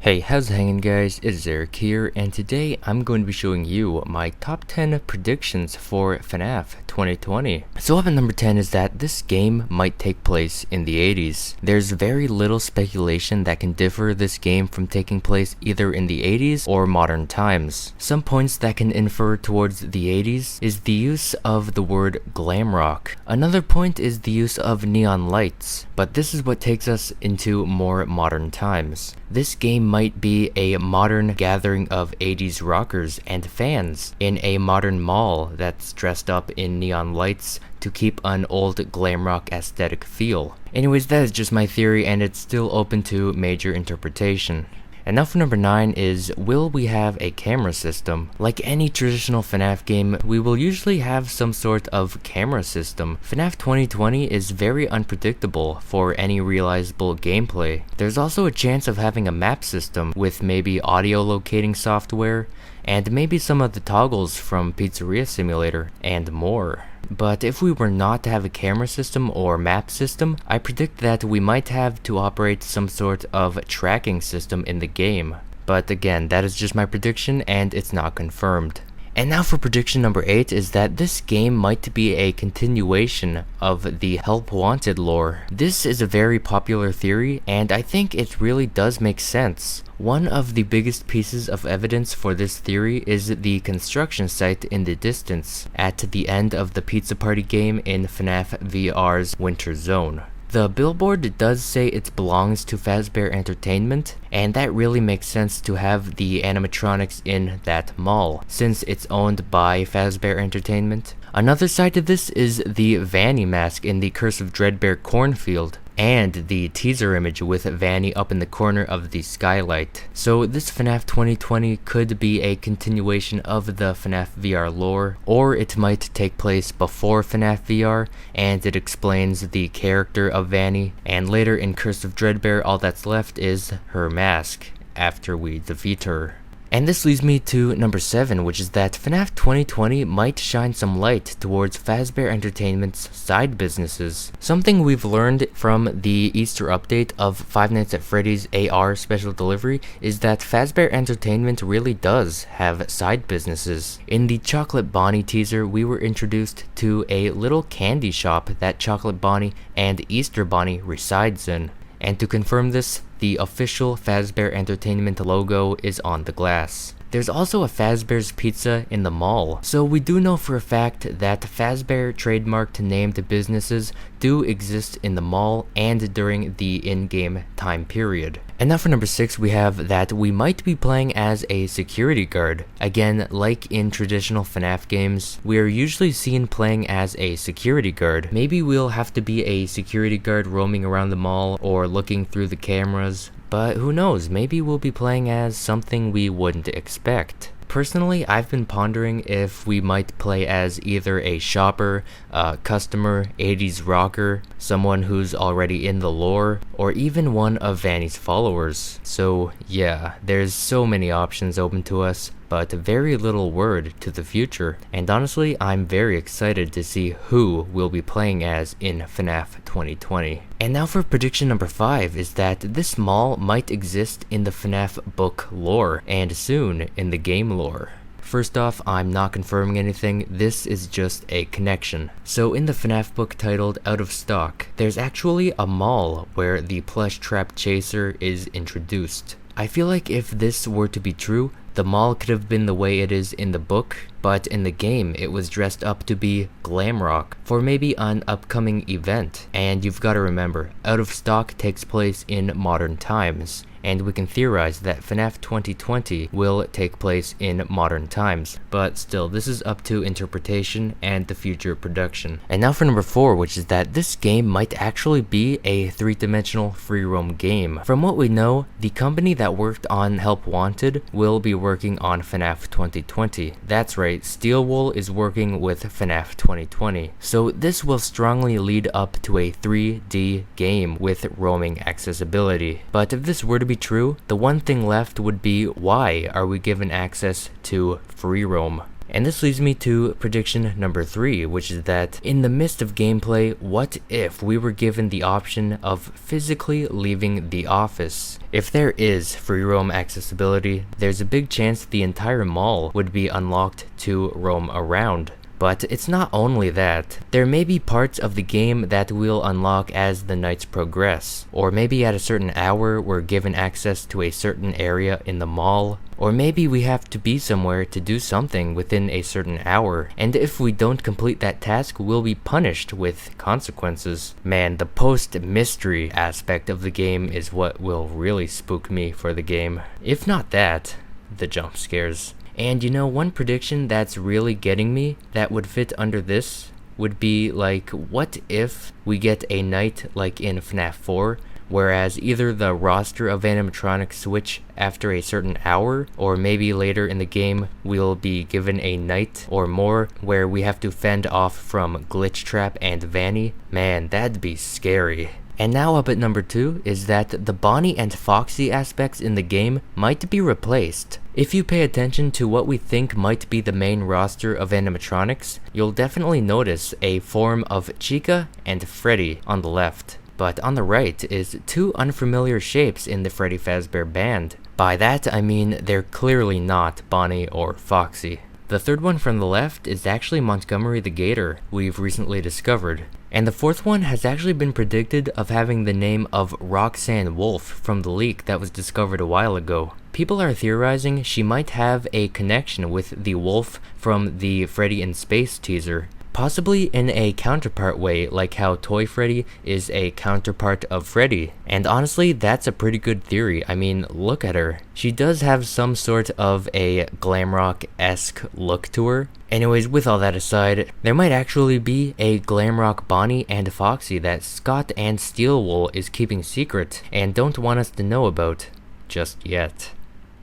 Hey, how's it hanging guys? It's Eric here, and today I'm going to be showing you my top 10 predictions for FNAF 2020. So up at number 10 is that this game might take place in the 80s. There's very little speculation that can differ this game from taking place either in the 80s or modern times. Some points that can infer towards the 80s is the use of the word glam rock. Another point is the use of neon lights, but this is what takes us into more modern times. This game might be a modern gathering of 80s rockers and fans in a modern mall that's dressed up in neon lights to keep an old glam rock aesthetic feel. Anyways, that is just my theory and it's still open to major interpretation. And now for number 9 is, will we have a camera system? Like any traditional FNAF game, we will usually have some sort of camera system. FNAF 2020 is very unpredictable for any realizable gameplay. There's also a chance of having a map system with maybe audio locating software, and maybe some of the toggles from Pizzeria Simulator, and more. But if we were not to have a camera system or map system, I predict that we might have to operate some sort of tracking system in the game. But again, that is just my prediction and it's not confirmed. And now for prediction number 8 is that this game might be a continuation of the Help Wanted lore. This is a very popular theory and I think it really does make sense. One of the biggest pieces of evidence for this theory is the construction site in the distance at the end of the Pizza Party game in FNAF VR's Winter Zone. The billboard does say it belongs to Fazbear Entertainment, and that really makes sense to have the animatronics in that mall, since it's owned by Fazbear Entertainment. Another side to this is the Vanny mask in the Curse of Dreadbear cornfield, and the teaser image with Vanny up in the corner of the skylight. So this FNAF 2020 could be a continuation of the FNAF VR lore, or it might take place before FNAF VR, and it explains the character of Vanny, and later in Curse of Dreadbear all that's left is her mask, after we defeat her. And this leads me to number 7, which is that FNAF 2020 might shine some light towards Fazbear Entertainment's side businesses. Something we've learned from the Easter update of Five Nights at Freddy's AR special delivery is that Fazbear Entertainment really does have side businesses. In the Chocolate Bonnie teaser, we were introduced to a little candy shop that Chocolate Bonnie and Easter Bonnie resides in. And to confirm this, the official Fazbear Entertainment logo is on the glass. There's also a Fazbear's Pizza in the mall, so we do know for a fact that Fazbear trademarked named businesses do exist in the mall and during the in-game time period. And now for number 6, we have that we might be playing as a security guard. Again, like in traditional FNAF games, we are usually seen playing as a security guard. Maybe we'll have to be a security guard roaming around the mall or looking through the cameras. But who knows, maybe we'll be playing as something we wouldn't expect. Personally, I've been pondering if we might play as either a shopper, a customer, 80s rocker, someone who's already in the lore, or even one of Vanny's followers. So yeah, there's so many options open to us, but very little word to the future. And honestly, I'm very excited to see who we'll be playing as in FNAF 2020. And now for prediction number 5 is that this mall might exist in the FNAF book lore, and soon in the game lore. First off, I'm not confirming anything, this is just a connection. So in the FNAF book titled Out of Stock, there's actually a mall where the plush trap chaser is introduced. I feel like if this were to be true, the mall could have been the way it is in the book, but in the game it was dressed up to be glam rock for maybe an upcoming event. And you've got to remember, Out of Stock takes place in modern times, and we can theorize that FNAF 2020 will take place in modern times. But still, this is up to interpretation and the future production. And now for number 4, which is that this game might actually be a 3-dimensional free roam game. From what we know, the company that worked on Help Wanted will be working on FNAF 2020. That's right, Steelwool is working with FNAF 2020. So this will strongly lead up to a 3D game with roaming accessibility. But if this were to be true, the one thing left would be, why are we given access to free roam? And this leads me to prediction number 3, which is that in the midst of gameplay, what if we were given the option of physically leaving the office? If there is free roam accessibility, there's a big chance the entire mall would be unlocked to roam around. But it's not only that. There may be parts of the game that we'll unlock as the nights progress, or maybe at a certain hour we're given access to a certain area in the mall, or maybe we have to be somewhere to do something within a certain hour, and if we don't complete that task, we'll be punished with consequences. Man, the post-mystery aspect of the game is what will really spook me for the game. If not that, the jump scares. And you know, one prediction that's really getting me that would fit under this would be like, what if we get a night like in FNAF 4, whereas either the roster of animatronics switch after a certain hour, or maybe later in the game we'll be given a night or more where we have to fend off from Glitch Trap and Vanny. Man, that'd be scary. And now up at number 2 is that the Bonnie and Foxy aspects in the game might be replaced. If you pay attention to what we think might be the main roster of animatronics, you'll definitely notice a form of Chica and Freddy on the left. But on the right is 2 unfamiliar shapes in the Freddy Fazbear Band. By that I mean they're clearly not Bonnie or Foxy. The third one from the left is actually Montgomery the Gator, we've recently discovered. And the fourth one has actually been predicted of having the name of Roxanne Wolf from the leak that was discovered a while ago. People are theorizing she might have a connection with the wolf from the Freddy in Space teaser. Possibly in a counterpart way, like how Toy Freddy is a counterpart of Freddy. And honestly, that's a pretty good theory. I mean, look at her. She does have some sort of a glam rock-esque look to her. Anyways, with all that aside, there might actually be a glam rock Bonnie and Foxy that Scott and Steelwool is keeping secret and don't want us to know about just yet.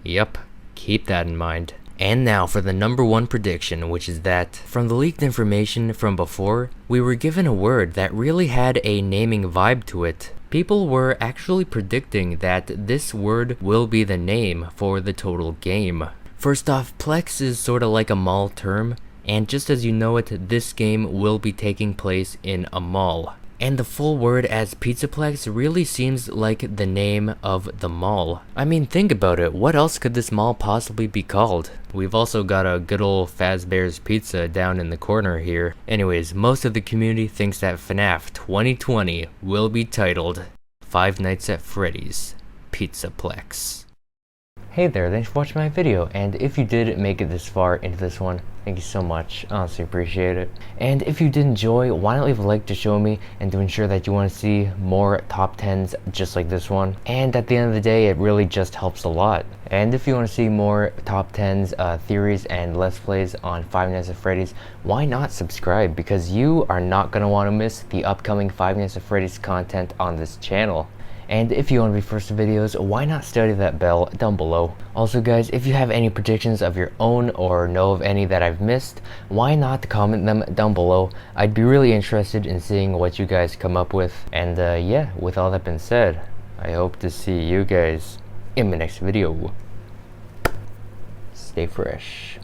Yep, keep that in mind. And now for the number 1 prediction, which is that from the leaked information from before, we were given a word that really had a naming vibe to it. People were actually predicting that this word will be the name for the total game. First off, Plex is sorta like a mall term, and just as you know it, this game will be taking place in a mall. And the full word as Pizzaplex really seems like the name of the mall. I mean, think about it, what else could this mall possibly be called? We've also got a good old Fazbear's Pizza down in the corner here. Anyways, most of the community thinks that FNAF 2020 will be titled Five Nights at Freddy's Pizzaplex. Hey there, thanks for watching my video, and if you did make it this far into this one, thank you so much, honestly appreciate it. And if you did enjoy, why not leave a like to show me and to ensure that you want to see more top 10s just like this one. And at the end of the day, it really just helps a lot. And if you want to see more top 10s, theories, and let's plays on Five Nights at Freddy's, why not subscribe? Because you are not going to want to miss the upcoming Five Nights at Freddy's content on this channel. And if you want to be first to videos, why not study that bell down below? Also guys, if you have any predictions of your own or know of any that I've missed, why not comment them down below? I'd be really interested in seeing what you guys come up with. And yeah, with all that being said, I hope to see you guys in the next video. Stay fresh.